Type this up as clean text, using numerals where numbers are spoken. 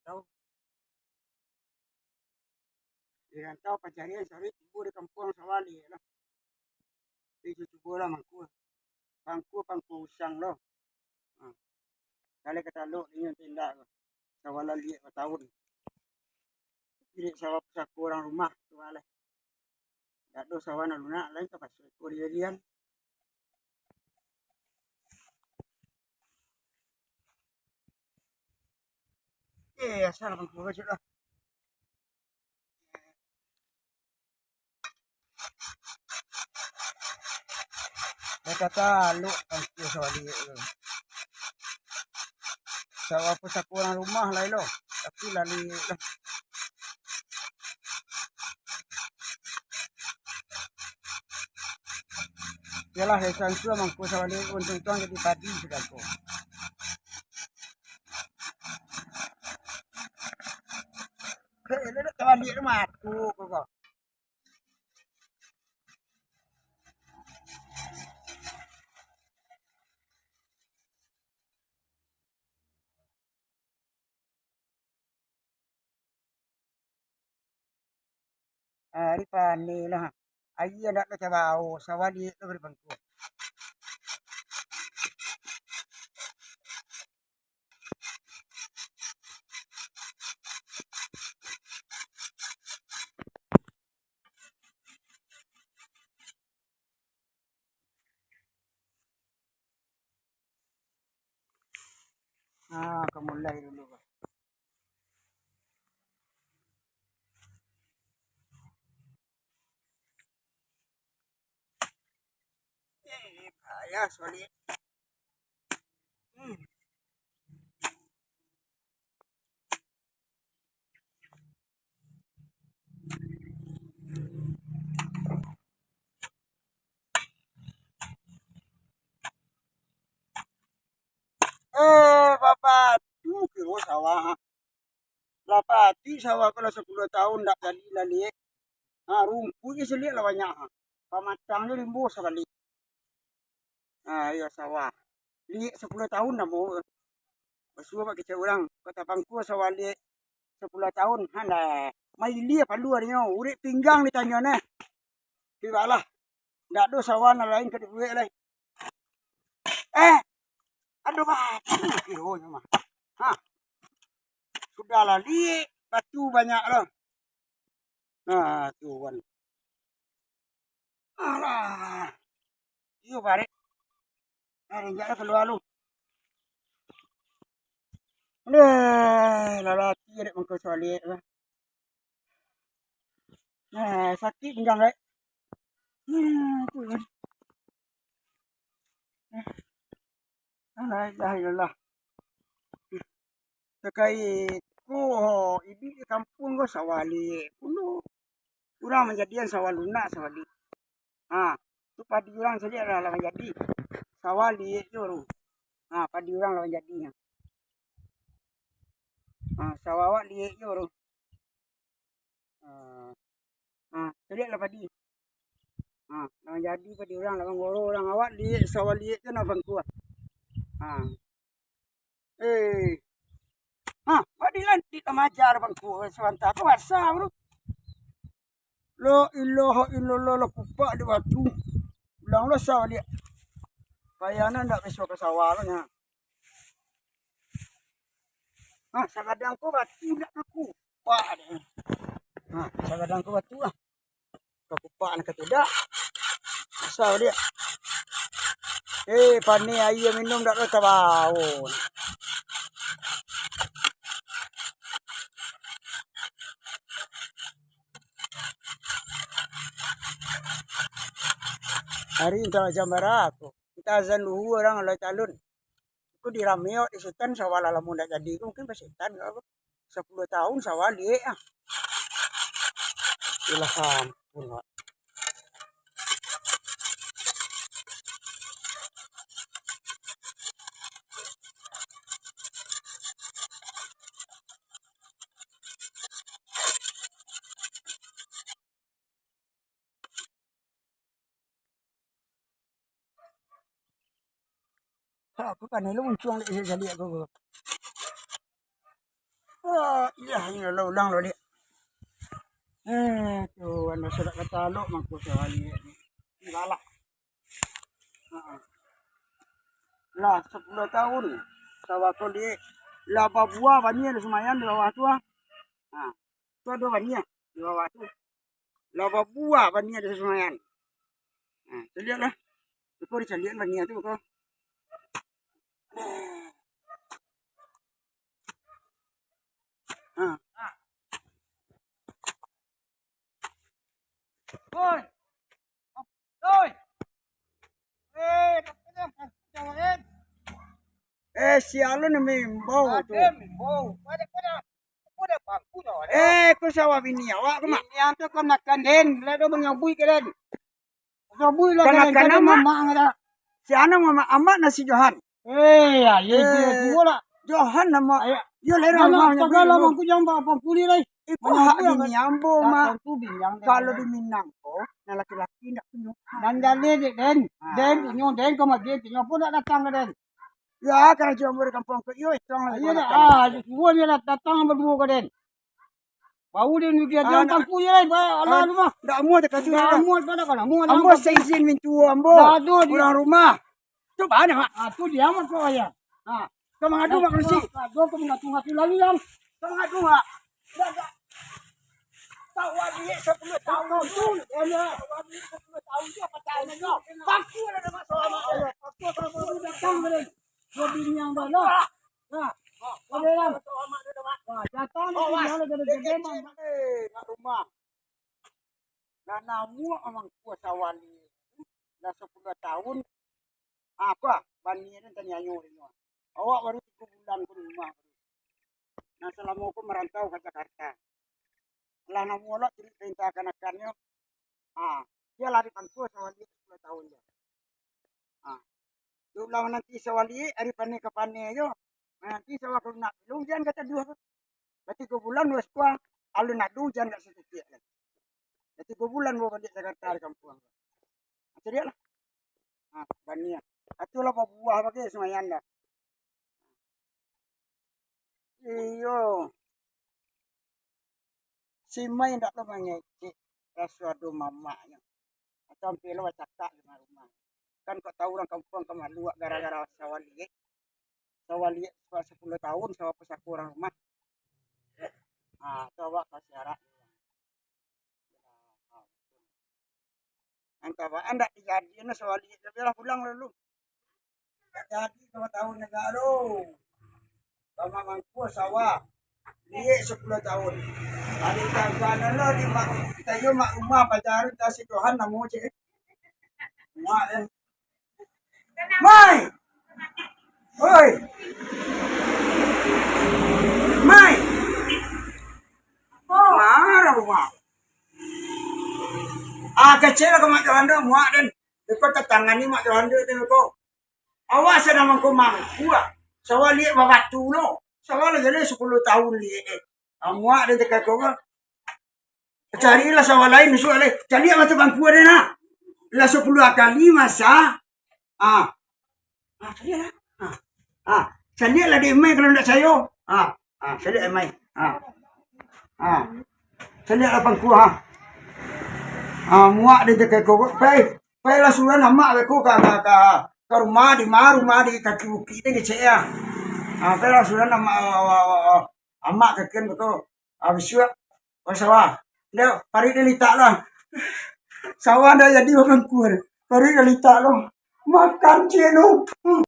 rantau. Di rantau pencarian sehari tibu di kampung Sawali lah. Di cucu bola mangku. Pangku usang loh. Kali kata lo ini tindak sawala liat tahun. Jadi sawah pusat orang rumah tu aleh. Tak do sawana lunak lain ke pasal kurian. Asal bangku kecil lah. Kata lo pangku sawali. Sawah pusat orang rumah lah lo. Tapi lali lah. Yalah hesan tu mangku sawali untung tuan jadi padi sudah ko. Ini sawali rumah tu kok. Ari pani lah. Ayah nak baca bau sawali tu beri bangku. Mulai dulu. Ya solid. Bapak tu kira sawah. Lapati sawah kalau 10 tahun tak jadi lali. Rumputnya selik lah banyak. Pamatangnya limbo sekali. Ya sawah. Lihat 10 tahun dah mau. Besua pak kecil orang. Kata pangku sawah lihat 10 tahun. Dah. Mai lihat palu harinya. Urik pinggang ditanya nah. Tiba lah. Tak ada sawah lain ke duit lah. Aduh batu kironya mah. Sudahlah lihat batu banyak lah. Nah, tu kan. Alah. Iyo balik. Rinjak keluar lu. Lalaki adik mengkau soalik lah. Sakit pinggang rek. Tu kan. Alhamdulillah. Terkait ibi di kampung ko sawali. Kuno. Urang menjadian sawah lunak sawali. Tu padi urang saja lah menjadi. Sawali itu. Padi urang lah menjadi. Sawah awak lihat je orang. Selik lah padi. Nak jadi padi orang lah ngoro orang awak lihat sawah lihat tu nak bangku. Padi lantik tak majar bangku sebentar aku masa bro. La ilaha illallah la kupak di batu. Ulang lah sawah lihat. Payana ndak besok ke sawah lah nya. Sagadang ko batu ndak aku. Pak dia. Sagadang ko batu lah. Kupak nak tidak. Sawah dia. Pani air minum tak rasa bau. Hari ini tak jambar aku. Kita azan dulu orang oleh calon. Aku dirameo di setan sawah lamun tak jadi. Mungkin pesetan aku. 10 tahun sawah dia. Ilham pun. Aku kan lu muncul di jadi aku. Oh, iya ini lo ulang lo dia. Tuh anda sudah kata lo mangku sawali ni galak. Lah 10 tahun sawah tu dia laba buah banyak semayan di bawah tu. Tu ada banyak di bawah tu. Laba buah banyak di semayan. Lihat lah. Kau dicarian banyak tu kau. Oi. Oi. Sialan membawa tu. Kau sawah bini awak ke mak? Yang tu kau nak kanden, lalu mengabui keren. Mengabui lah keren. Kena mama ngada. Si anak mama amat nasi Johan. Ya, ye dua lah. Johan nama. Yo lera mama. Pagala mangku jam apa kuli lai. Iku hak bini ambo mak. Kalau di Minang ko, na laki-laki nak penyok. Dan jale den pinyo den kau magi pinyo pun nak datang den. Ya, karena jomor kampung ke iyo itong lagi. Semua dia nak datang berdua ke den. Bau dia ni dia jangan ku ye lai Allah rumah. Dak muat dekat situ. Dak muat pada kana. Ambo saya izin mintu ambo. Pulang rumah. Tu mana mak? Tu dia mak kau ya. Kau mengadu mak kursi. Kau mengadu lagi yang. Kau mengadu mak. Dak. Tahu dia 10 tahun tu. Ya, dia 10 tahun dia pacaran kau. Paku ada masalah mak. Paku kalau datang ke den. Kau bini yang bala. Boleh lah. Datang ni dia ada gede nak rumah. Dan namu amang kuasa wali. Dah 10 tahun. Apa? Bani ni tanya ayo ni. Awak baru 3 bulan ke rumah. Nah selama aku merantau ke Jakarta. Lah namu lah perintah anak-anaknya. Dia lari pangku sawali 10 tahun dia. Dulu nanti sawali hari pane ke pane yo. Nanti sawah kau nak lu jangan kata dua. Berarti 3 bulan wes kuah. Alu nak du jangan kat setiap lagi. Berarti 3 bulan bawa balik Jakarta di kampung. Macam dia lah. Bania. Itulah buah bagi semuanya anda. Iyo. Si Mai tak tahu mengecek rasa do mamanya. Atau pelo cakap di rumah. Kan kau tahu orang kampung kemalu gara-gara sawali. Sawali 10 tahun sawah pesaku orang rumah. Coba kasih arah. Entah apa anda jadi na sawali biarlah pulang lalu. Jadi 2 tahun negara. Sama mangku sawah. Dia 10 tahun. Hari kana lo di mak tayo mak rumah pacar ta si Tuhan namo cik. Mak eh. Mai. Oi. Mai. Mana rumah? Kecil ke mak Johan dah muak dan dekat tetangani mak Johan dia tengok. Awas nama ko mang kuah. Sawah liat babatu lo. Sawah jadi 10 tahun liat. Muak dan dekat ko. Carilah sawah lain musuh lain. Cari macam bangku ada nak. Lah 10 kali masa. Carilah. Carilah di mai kalau nak sayo. Carilah mai. Carilah bangku muak dia dekat ko. Pai lah sudah nama aku ke rumah di kaki bukit ni kecil ya. Pai lah sudah nama amak keken betul. Habis itu sawah. Dia pari dia litak lah. Sawah dah jadi orang kuat. Pari dia litak lah. Makan cenu.